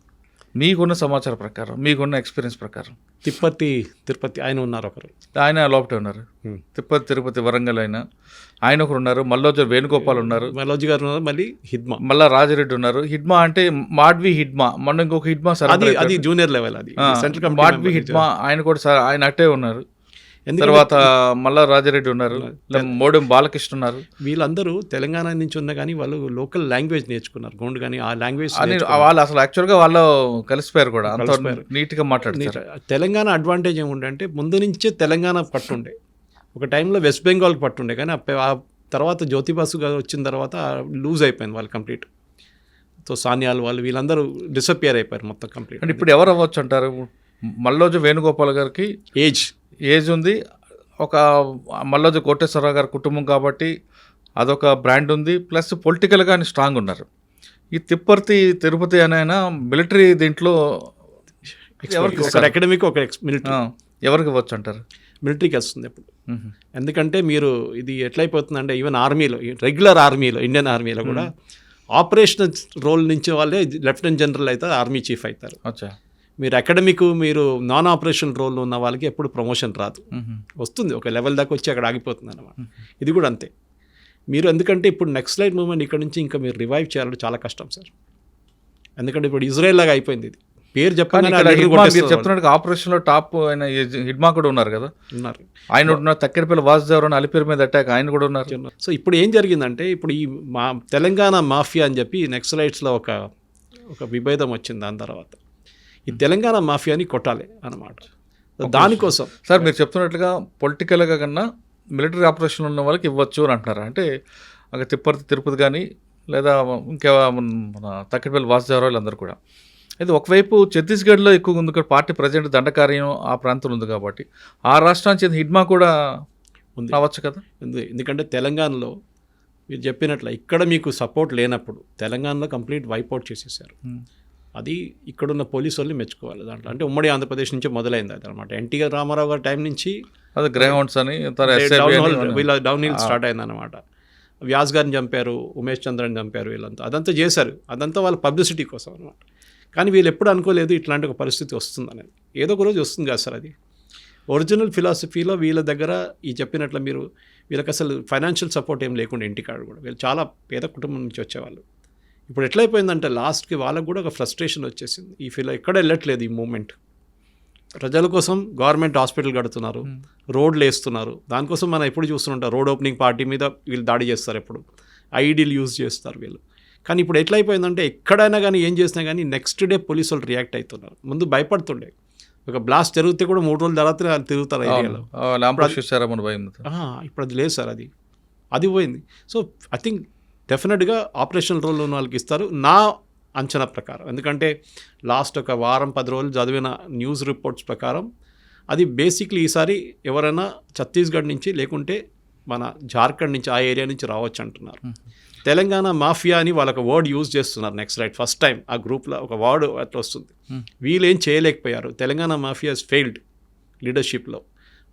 మీకున్న సమాచారం ప్రకారం, మీకున్న ఎక్స్పీరియన్స్ ప్రకారం? తిరుపతి ఆయన ఉన్నారు, ఒకరు ఆయన లోపటే ఉన్నారు. తిరుపతి వరంగల్ ఆయన ఒకరు ఉన్నారు. మల్లోజు వేణుగోపాల్ ఉన్నారు, మల్లోజు గారు ఉన్నారు. మళ్ళీ మళ్ళా రాజిరెడ్డి ఉన్నారు. హిడ్మా అంటే మాడ్వి హిడ్మా, మొన్న ఇంకొక హిడ్మా సార్, అది జూనియర్ లెవెల్, అది సెంట్రల్ మాడ్వి హిడ్మా ఆయన కూడా సార్, ఆయన అట్టే ఉన్నారు. తర్వాత మళ్ళా రాజారెడ్డి ఉన్నారు, మోడెం బాలకృష్ణ ఉన్నారు. వీళ్ళందరూ తెలంగాణ నుంచి ఉన్నా కానీ వాళ్ళు లోకల్ లాంగ్వేజ్ నేర్చుకున్నారు. గోండు కానీ ఆ లాంగ్వేజ్ వాళ్ళు అసలు యాక్చువల్గా వాళ్ళు కలిసిపోయారు కూడా, నీట్గా మాట్లాడుతారు. తెలంగాణ అడ్వాంటేజ్ ఏముండే ముందు నుంచే తెలంగాణ పట్టుండే. ఒక టైంలో వెస్ట్ బెంగాల్కి పట్టుండే, కానీ ఆ తర్వాత జ్యోతిబాసు గారు వచ్చిన తర్వాత లూజ్ అయిపోయింది వాళ్ళు కంప్లీట్. సో సానియాలు వాళ్ళు వీళ్ళందరూ డిసపియర్ అయిపోయారు మొత్తం కంప్లీట్. అంటే ఇప్పుడు ఎవరు అవ్వచ్చు అంటారు? మల్లోజు వేణుగోపాల్ గారికి ఏజ్ ఉంది, ఒక మల్లోజు కోటేశ్వరరావు గారి కుటుంబం కాబట్టి అదొక బ్రాండ్ ఉంది, ప్లస్ పొలిటికల్గా ఆయన స్ట్రాంగ్ ఉన్నారు. ఈ తిరుపతి అయినా మిలిటరీ దీంట్లో అకాడమిక్ ఒక మిలిటరీ ఎవరికి ఇవ్వచ్చు అంటారు? మిలిటరీకి వస్తుంది ఎప్పుడు. ఎందుకంటే మీరు ఇది ఎట్లయిపోతుందంటే ఈవెన్ ఆర్మీలో, రెగ్యులర్ ఆర్మీలో, ఇండియన్ ఆర్మీలో కూడా ఆపరేషనల్ రోల్ నుంచి వాళ్ళే లెఫ్టినెంట్ జనరల్ అవుతారు, ఆర్మీ చీఫ్ అవుతారు. మీరు అకాడమిక్, మీరు నాన్ ఆపరేషనల్ రోల్లో ఉన్న వాళ్ళకి ఎప్పుడు ప్రమోషన్ రాదు. వస్తుంది ఒక లెవెల్ దాకా వచ్చి అక్కడ ఆగిపోతుంది అన్నమాట. ఇది కూడా అంతే. మీరు ఎందుకంటే ఇప్పుడు నెక్స్ట్ లైట్ మూవ్మెంట్ ఇక్కడ నుంచి ఇంకా మీరు రివైవ్ చేయాలంటే చాలా కష్టం సార్. ఎందుకంటే ఇప్పుడు ఇజ్రాయెల్ లాగా అయిపోయింది. ఇది పేరు చెప్తున్నట్టు ఆపరేషన్లో టాప్ ఆయన హిడ్మా కూడా ఉన్నారు కదా, ఉన్నారు. ఆయన ఉన్నారు. తక్కెరపల్లి వాసుదేవరావు అని అలిపేరు మీద అటాక్ ఆయన కూడా ఉన్నారు. సో ఇప్పుడు ఏం జరిగిందంటే ఇప్పుడు ఈ తెలంగాణ మాఫియా అని చెప్పి నక్సలైట్స్లో ఒక విభేదం వచ్చింది. దాని తర్వాత ఈ తెలంగాణ మాఫియాని కొట్టాలి అన్నమాట. దానికోసం సార్ మీరు చెప్తున్నట్లుగా పొలిటికల్గా కన్నా మిలిటరీ ఆపరేషన్ ఉన్న వాళ్ళకి ఇవ్వచ్చు అని అంటున్నారు. అంటే అక్కడ తిరుపతి కానీ లేదా ఇంకా మన తక్కెరపల్లి వాసుదేవరావు అందరూ కూడా. అయితే ఒకవైపు ఛత్తీస్గఢ్లో ఎక్కువ ఉంది, పార్టీ ప్రజెంట్ దండకార్యం ఆ ప్రాంతంలో ఉంది కాబట్టి ఆ రాష్ట్రానికి హిడ్మా కూడా రావచ్చు కదా. ఎందుకంటే తెలంగాణలో మీరు చెప్పినట్ల ఇక్కడ మీకు సపోర్ట్ లేనప్పుడు తెలంగాణలో కంప్లీట్ వైపౌట్ చేసేసారు. అది ఇక్కడున్న పోలీసు వాళ్ళని మెచ్చుకోవాలి దాంట్లో. అంటే ఉమ్మడి ఆంధ్రప్రదేశ్ నుంచి మొదలైంది అది అనమాట. ఎన్టీ రామారావు గారి టైం నుంచి అది గ్రేహౌండ్స్ అని వీళ్ళ డౌన్ హిల్ స్టార్ట్ అయిందన్నమాట. వ్యాస్ గారిని చంపారు, ఉమేష్ చంద్రని చంపారు, అదంతా చేశారు. అదంతా వాళ్ళ పబ్లిసిటీ కోసం అనమాట. కానీ వీళ్ళు ఎప్పుడు అనుకోలేదు ఇట్లాంటి ఒక పరిస్థితి వస్తుంది అనేది. ఏదో ఒక రోజు వస్తుంది కదా సార్. అది ఒరిజినల్ ఫిలాసఫీలో వీళ్ళ దగ్గర ఈ చెప్పినట్లు వీళ్ళకి అసలు ఫైనాన్షియల్ సపోర్ట్ ఏం లేకుండా ఇంటికాడ కూడా వీళ్ళు చాలా పేద కుటుంబం నుంచి వచ్చేవాళ్ళు. ఇప్పుడు ఎట్లయిపోయిందంటే లాస్ట్కి వాళ్ళకు కూడా ఒక ఫ్రస్ట్రేషన్ వచ్చేసింది. ఈ ఎక్కడ వెళ్ళట్లేదు ఈ మూమెంట్. ప్రజల కోసం గవర్నమెంట్ హాస్పిటల్ కడుతున్నారు, రోడ్లు వేస్తున్నారు. దానికోసం మనం ఎప్పుడు చూస్తుంటాం రోడ్ ఓపెనింగ్ పార్టీ మీద వీళ్ళు దాడి చేస్తారు, ఎప్పుడు ఐడీలు యూజ్ చేస్తారు వీళ్ళు. కానీ ఇప్పుడు ఎట్లయిపోయిందంటే ఎక్కడైనా కానీ ఏం చేసినా కానీ నెక్స్ట్ డే పోలీసు వాళ్ళు రియాక్ట్ అవుతున్నారు. ముందు భయపడుతుండే, ఒక బ్లాస్ట్ జరిగితే కూడా 3 రోజుల తర్వాత తిరుగుతారు ఏరియాలో. ఇప్పుడు అది లేదు సార్, అది పోయింది. సో ఐ థింక్ డెఫినెట్గా ఆపరేషనల్ రోల్ ఉన్న వాళ్ళకి ఇస్తారు నా అంచనా ప్రకారం. ఎందుకంటే లాస్ట్ ఒక వారం 10 రోజులు చదివిన న్యూస్ రిపోర్ట్స్ ప్రకారం అది బేసిక్లీ ఈసారి ఎవరైనా ఛత్తీస్గఢ్ నుంచి లేకుంటే మన జార్ఖండ్ నుంచి ఆ ఏరియా నుంచి రావచ్చు అంటున్నారు. తెలంగాణ మాఫియా అని వాళ్ళకి వర్డ్ యూజ్ చేస్తున్నారు నెక్స్ట్ రైట్. ఫస్ట్ టైం ఆ గ్రూప్లో ఒక వర్డ్ అట్లా వస్తుంది. వీళ్ళేం చేయలేకపోయారు. తెలంగాణ మాఫియా ఫెయిల్డ్ లీడర్షిప్లో.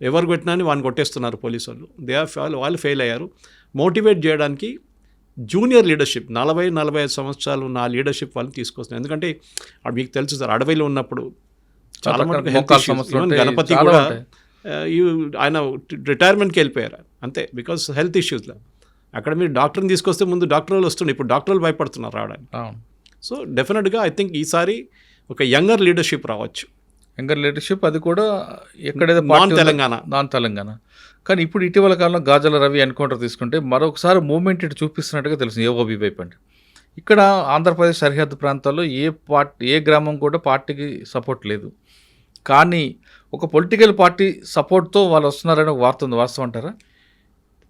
ఎవరు కొట్టినా అని వాడిని కొట్టేస్తున్నారు పోలీసు వాళ్ళు. వాళ్ళు ఫెయిల్ అయ్యారు. మోటివేట్ చేయడానికి జూనియర్ లీడర్షిప్ 40-45 సంవత్సరాలు ఉన్న లీడర్షిప్ వాళ్ళని తీసుకొస్తున్నారు. ఎందుకంటే మీకు తెలుసు సార్, అడవిలో ఉన్నప్పుడు చాలా మటుకు హెల్త్ ఇష్యూస్, ఈవెన్ గణపతి కూడా ఆయన రిటైర్మెంట్కి వెళ్ళిపోయారు అంతే, బికాస్ హెల్త్ ఇష్యూస్లో. అక్కడ మీరు డాక్టర్ని తీసుకొస్తే ముందు డాక్టర్లు వస్తుండే, ఇప్పుడు డాక్టర్లు భయపడుతున్నారు రావడానికి. సో డెఫినెట్గా ఐ థింక్ ఈసారి ఒక యంగర్ లీడర్షిప్ రావచ్చు. యంగర్ లీడర్షిప్, అది కూడా ఎక్కడైతే నాన్ తెలంగాణ. కానీ ఇప్పుడు ఇటీవల కాలంలో గాజల రవి ఎన్కౌంటర్ తీసుకుంటే మరొకసారి మూవ్మెంట్ ఇటు చూపిస్తున్నట్టుగా తెలిసింది ఏఓబీ వైపు. అంటే ఇక్కడ ఆంధ్రప్రదేశ్ సరిహద్దు ప్రాంతాల్లో ఏ గ్రామం కూడా పార్టీకి సపోర్ట్ లేదు, కానీ ఒక పొలిటికల్ పార్టీ సపోర్ట్తో వాళ్ళు వస్తున్నారని ఒక వార్త ఉంది, వాస్తవం అంటారా?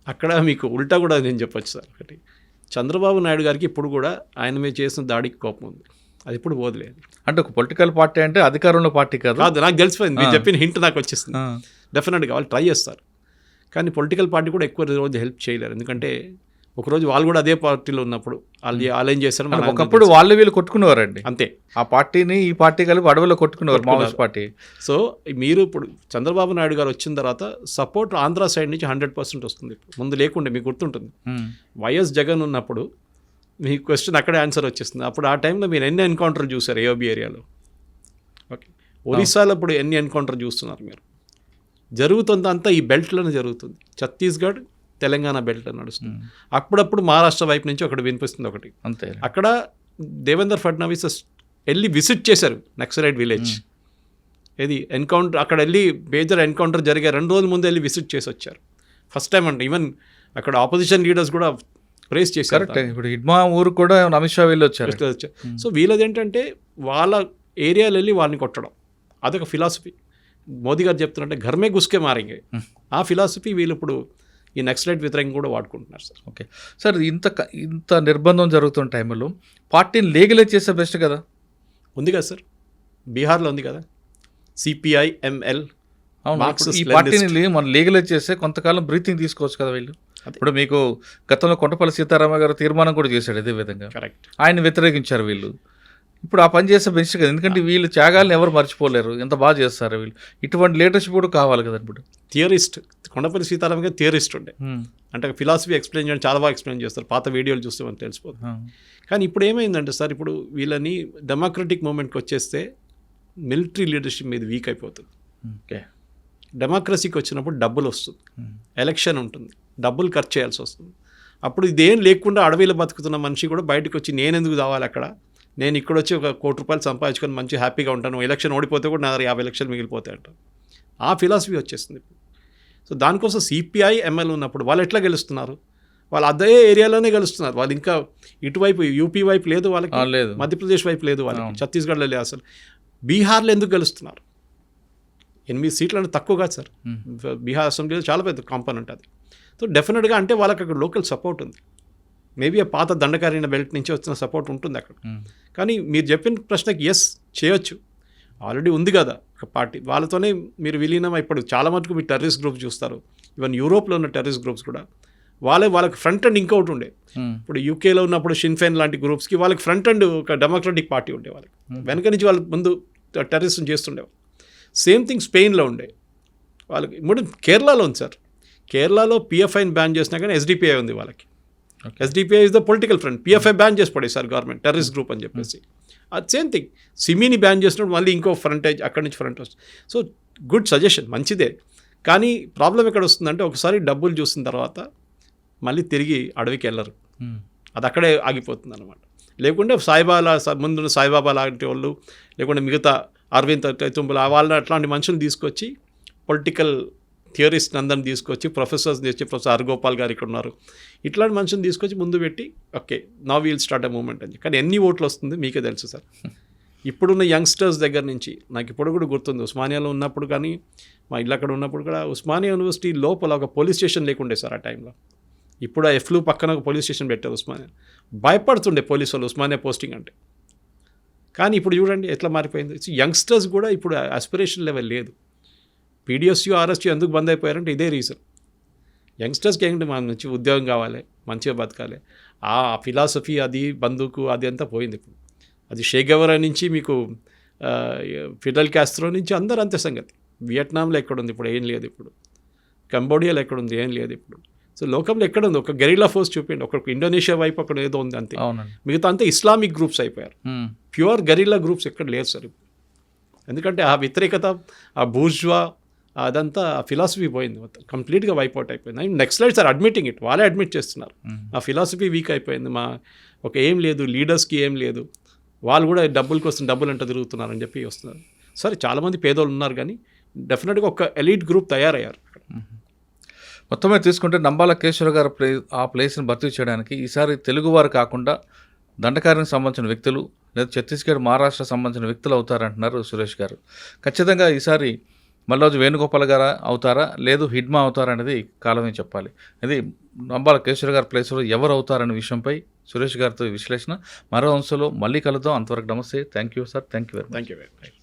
అక్కడ మీకు ఉల్టా కూడా నేను చెప్పొచ్చు సార్. ఒకటి, చంద్రబాబు నాయుడు గారికి ఇప్పుడు కూడా ఆయన మీద చేసిన దాడికి కోపం ఉంది, అది ఇప్పుడు పోదులేదు. అంటే ఒక పొలిటికల్ పార్టీ అంటే అధికారంలో పార్టీ కాదు, నాకు తెలిసిపోయింది. మీరు చెప్పిన హింట్ నాకు వచ్చేస్తుంది. డెఫినెట్గా వాళ్ళు ట్రై చేస్తారు, కానీ పొలిటికల్ పార్టీ కూడా ఎక్కువ రోజు హెల్ప్ చేయలేరు. ఎందుకంటే ఒకరోజు వాళ్ళు కూడా అదే పార్టీలో ఉన్నప్పుడు వాళ్ళు ఏం చేశారు, ఒకప్పుడు వాళ్ళు వీళ్ళు కొట్టుకునేవారండి అంతే. ఆ పార్టీని ఈ పార్టీ కలిపి అడవిలో కొట్టుకునేవారు మావోయిస్ట్ పార్టీ. సో మీరు ఇప్పుడు చంద్రబాబు నాయుడు గారు వచ్చిన తర్వాత సపోర్ట్ ఆంధ్ర సైడ్ నుంచి 100% వస్తుంది. ముందు లేకుండే మీకు గుర్తుంటుంది, వైఎస్ జగన్ ఉన్నప్పుడు మీ క్వశ్చన్ అక్కడే ఆన్సర్ వచ్చేస్తుంది. అప్పుడు ఆ టైంలో మీరు ఎన్ని ఎన్కౌంటర్ చూసారు ఏఓబీ ఏరియాలో? ఓకే, ఒరిస్సాలో ఇప్పుడు ఎన్ని ఎన్కౌంటర్ చూస్తున్నారు మీరు? జరుగుతుంది అంతా ఈ బెల్ట్లోనే జరుగుతుంది. ఛత్తీస్గఢ్ తెలంగాణ బెల్ట్ నడుస్తుంది. అప్పుడప్పుడు మహారాష్ట్ర వైపు నుంచి ఒకటి వినిపిస్తుంది ఒకటి. అంతే, అక్కడ దేవేంద్ర ఫడ్నవీస్ వెళ్ళి విజిట్ చేశారు నక్సలైట్ విలేజ్. ఏది ఎన్కౌంటర్, అక్కడ వెళ్ళి మేజర్ ఎన్కౌంటర్ జరిగే 2 రోజుల ముందు వెళ్ళి విజిట్ చేసి వచ్చారు. ఫస్ట్ టైం అంటే ఈవెన్ అక్కడ ఆపోజిషన్ లీడర్స్ కూడా ప్రేస్ చేశారు. ఇప్పుడు హిడ్మా ఊరు కూడా అమిత్ షా వెళ్ళి వచ్చారు. సో వీళ్ళది ఏంటంటే వాళ్ళ ఏరియాలో వెళ్ళి వాళ్ళని కొట్టడం, అదొక ఫిలాసఫీ. మోదీ గారు చెప్తున్నట్టే ఘర్మే గుస్కే మారింగే, ఆ ఫిలాసఫీ వీళ్ళు ఇప్పుడు ఈ నక్సలైట్ వ్యతిరేకంగా కూడా వాడుకుంటున్నారు సార్. ఓకే సార్, ఇంత నిర్బంధం జరుగుతున్న టైంలో పార్టీని లీగలైజ్ చేస్తే బెస్ట్ కదా? ఉంది కదా సార్, బీహార్లో ఉంది కదా CPI-ML. ఈ పార్టీని మనం లీగలైజ్ చేస్తే కొంతకాలం బ్రీతింగ్ తీసుకోవచ్చు కదా వీళ్ళు. ఇప్పుడు మీకు గతంలో కొండపల్లి సీతారామ గారు తీర్మానం కూడా చేశాడు ఇదే విధంగా, కరెక్ట్. ఆయన వ్యతిరేకించారు వీళ్ళు. ఇప్పుడు ఆ పని చేస్తే బెస్ట్ కదా, ఎందుకంటే వీళ్ళు త్యాగాలను ఎవరు మర్చిపోలేరు, ఎంత బాగా చేస్తారు వీళ్ళు. ఇటువంటి లీడర్షిప్ కూడా కావాలి కదా. ఇప్పుడు థియరిస్ట్ కొండపల్లి సీతారామ గారు థియరిస్ట్ ఉండే, అంటే ఫిలాసఫీ ఎక్స్ప్లెయిన్ చేయడం చాలా బాగా ఎక్స్ప్లెయిన్ చేస్తారు. పాత వీడియోలు చూస్తే మనకు తెలిసిపోతుంది. కానీ ఇప్పుడు ఏమైందంటే సార్, ఇప్పుడు వీళ్ళని డెమోక్రటిక్ మూమెంట్కి వచ్చేస్తే మిలిటరీ లీడర్షిప్ మీద వీక్ అయిపోతుంది. ఓకే, డెమోక్రసీకి వచ్చినప్పుడు డబ్బులు వస్తుంది, ఎలక్షన్ ఉంటుంది, డబ్బులు ఖర్చు చేయాల్సి వస్తుంది. అప్పుడు ఇదేం లేకుండా అడవిలో బతుకుతున్న మనిషి కూడా బయటకు వచ్చి నేను ఎందుకు కావాలి అక్కడ, నేను ఇక్కడ వచ్చి ఒక ₹1 కోటి సంపాదించుకొని మంచి హ్యాపీగా ఉంటాను, ఎలక్షన్ ఓడిపోతే కూడా నా దగ్గర 50 లక్షలు మిగిలిపోతాయి అంట. ఆ ఫిలాసఫీ వచ్చేస్తుంది ఇప్పుడు. సో దానికోసం CPI-ML ఉన్నప్పుడు వాళ్ళు ఎట్లా గెలుస్తున్నారు? వాళ్ళు అదే ఏరియాలోనే గెలుస్తున్నారు. వాళ్ళు ఇంకా ఇటువైపు యూపీ వైపు లేదు వాళ్ళకి, మధ్యప్రదేశ్ వైపు లేదు వాళ్ళకి, ఛత్తీస్గఢ్లో లేదు. అసలు బీహార్లో ఎందుకు గెలుస్తున్నారు? 8 సీట్లు అంటే తక్కువ కాదు సార్. బీహార్ అసెంబ్లీలో చాలా పెద్ద కాంపోనెంట్ అది. సో డెఫినెట్గా అంటే వాళ్ళకి అక్కడ లోకల్ సపోర్ట్ ఉంది. మేబీ ఆ పాత దండకారీన బెల్ట్ నుంచి వచ్చిన సపోర్ట్ ఉంటుంది అక్కడ. కానీ మీరు చెప్పిన ప్రశ్నకి ఎస్ చేయొచ్చు, ఆల్రెడీ ఉంది కదా ఒక పార్టీ, వాళ్ళతోనే మీరు విలీనం. ఇప్పుడు చాలా మటుకు మీరు టెర్రరిస్ట్ గ్రూప్స్ చూస్తారు, ఈవెన్ యూరోప్లో ఉన్న టెర్రరిస్ట్ గ్రూప్స్ కూడా వాళ్ళకి ఫ్రంట్ అండ్ ఇంకొకటి ఉండే. ఇప్పుడు యూకేలో ఉన్నప్పుడు షిన్ఫెన్ లాంటి గ్రూప్స్కి వాళ్ళకి ఫ్రంట్ అండ్ ఒక డెమోక్రటిక్ పార్టీ ఉండే, వాళ్ళకి వెనక నుంచి వాళ్ళు ముందు టెర్రరిజం చేస్తుండేవాళ్ళు. సేమ్ థింగ్ స్పెయిన్లో ఉండే వాళ్ళకి. ఇప్పుడు కేరళలో ఉంది సార్, కేరళలో PFIని బ్యాన్ చేసినా కానీ SDPI ఉంది వాళ్ళకి. SDPI is the political front. PFI ban చేసి పడేసారు గవర్నమెంట్, టెర్రరిస్ట్ గ్రూప్ అని చెప్పేసి. అది సేమ్ థింగ్, సిమీని బ్యాన్ చేసినప్పుడు మళ్ళీ ఇంకో ఫ్రంటేజ్ అక్కడి నుంచి ఫ్రంట్ వస్తుంది. సో గుడ్ సజెషన్, మంచిదే. కానీ ప్రాబ్లం ఎక్కడ వస్తుందంటే ఒకసారి డబ్బులు చూసిన తర్వాత మళ్ళీ తిరిగి అడవికి వెళ్ళరు, అది అక్కడే ఆగిపోతుంది అనమాట. లేకుంటే ముందున్న సాయిబాబా లాంటి వాళ్ళు, లేకుంటే మిగతా అరవింద్ తుంబుల వాళ్ళ అట్లాంటి మనుషులు తీసుకొచ్చి, పొలిటికల్ థియరిస్ట్ అందరిని తీసుకొచ్చి, ప్రొఫెసర్స్ తెచ్చి, ప్రొఫెసర్ హర్గోపాల్ గారు ఇక్కడ ఉన్నారు, ఇట్లాంటి మనుషులు తీసుకొచ్చి ముందు పెట్టి okay now we'll start a moment అని. కానీ ఎన్ని ఓట్లు వస్తుంది మీకే తెలుసు సార్. ఇప్పుడున్న యంగ్స్టర్స్ దగ్గర నుంచి నాకు ఇప్పుడు కూడా గుర్తుంది, ఉస్మానియాలో ఉన్నప్పుడు కానీ మా ఇల్లు అక్కడ ఉన్నప్పుడు కూడా ఉస్మానియా యూనివర్సిటీ లోపల ఒక పోలీస్ స్టేషన్ లేకుండే సార్ ఆ టైంలో. ఇప్పుడు ఆ ఎఫ్లు పక్కన ఒక పోలీస్ స్టేషన్ పెట్టారు ఉస్మానియా. భయపడుతుండే పోలీసు వాళ్ళు ఉస్మానియా పోస్టింగ్ అంటే. కానీ ఇప్పుడు చూడండి ఎట్లా మారిపోయింది. యంగ్స్టర్స్ కూడా ఇప్పుడు ఆస్పిరేషన్ లెవెల్ లేదు. PDSU RSU ఎందుకు బంద్ అయిపోయారంటే ఇదే రీజన్. యంగ్స్టర్స్కి ఏంటంటే మన నుంచి ఉద్యోగం కావాలి, మంచిగా బతకాలి, ఆ ఫిలాసఫీ అది బందూకు అది అంతా పోయింది ఇప్పుడు. అది షే గెవరా నుంచి మీకు ఫిడెల్ కాస్ట్రో నుంచి అందరూ అంతే సంగతి. వియట్నాంలో ఎక్కడుంది ఇప్పుడు? ఏం లేదు ఇప్పుడు. కంబోడియాలో ఎక్కడుంది? ఏం లేదు ఇప్పుడు. సో లోకంలో ఎక్కడుంది? ఒక గెరిలా ఫోర్స్ చూపిండి. ఒక ఇండోనేషియా వైపు అక్కడ ఏదో ఉంది అంతే. అవునండి. మిగతా అంతా ఇస్లామిక్ గ్రూప్స్ అయిపోయారు. ప్యూర్ గెరిల్లా గ్రూప్స్ ఎక్కడ లేదు సార్ ఇప్పుడు. ఎందుకంటే ఆ వ్యతిరేకత, ఆ బూర్జ్వా, అదంతా ఆ ఫిలాసఫీ పోయింది మొత్తం, కంప్లీట్గా వైప్అవుట్ అయిపోయింది. Next slide sir admitting it, వాళ్ళే అడ్మిట్ చేస్తున్నారు. ఆ ఫిలాసఫీ వీక్ అయిపోయింది. ఒక ఏం లేదు, లీడర్స్కి ఏం లేదు, వాళ్ళు కూడా డబ్బుల కోసం డబ్బులు అంట తిరుగుతున్నారని చెప్పి వస్తున్నారు. సరే చాలామంది పేదోళ్ళు ఉన్నారు, కానీ డెఫినెట్గా ఒక ఎలీట్ గ్రూప్ తయారయ్యారు. మొత్తమే తీసుకుంటే నంబాల కేశవ గారు ఆ ప్లేస్ని భర్తీ చేయడానికి ఈసారి తెలుగువారు కాకుండా దండకార్యానికి సంబంధించిన వ్యక్తులు లేదా ఛత్తీస్గఢ్, మహారాష్ట్ర సంబంధించిన వ్యక్తులు అవుతారంటున్నారు సురేష్ గారు. ఖచ్చితంగా ఈసారి మల్లోజు వేణుగోపాల్ గారు అవుతారా, లేదు హిడ్మా అవుతారా అనేది కాలమే చెప్పాలి. ఇది నంబాల కేశవ గారి ప్లేస్లో ఎవరు అవుతారనే విషయంపై సురేష్ గారితో విశ్లేషణ. మరో అంశంలో మళ్ళీ కలుద్దాం. అంతవరకు నమస్తే. Thank you sir. Thank you very much.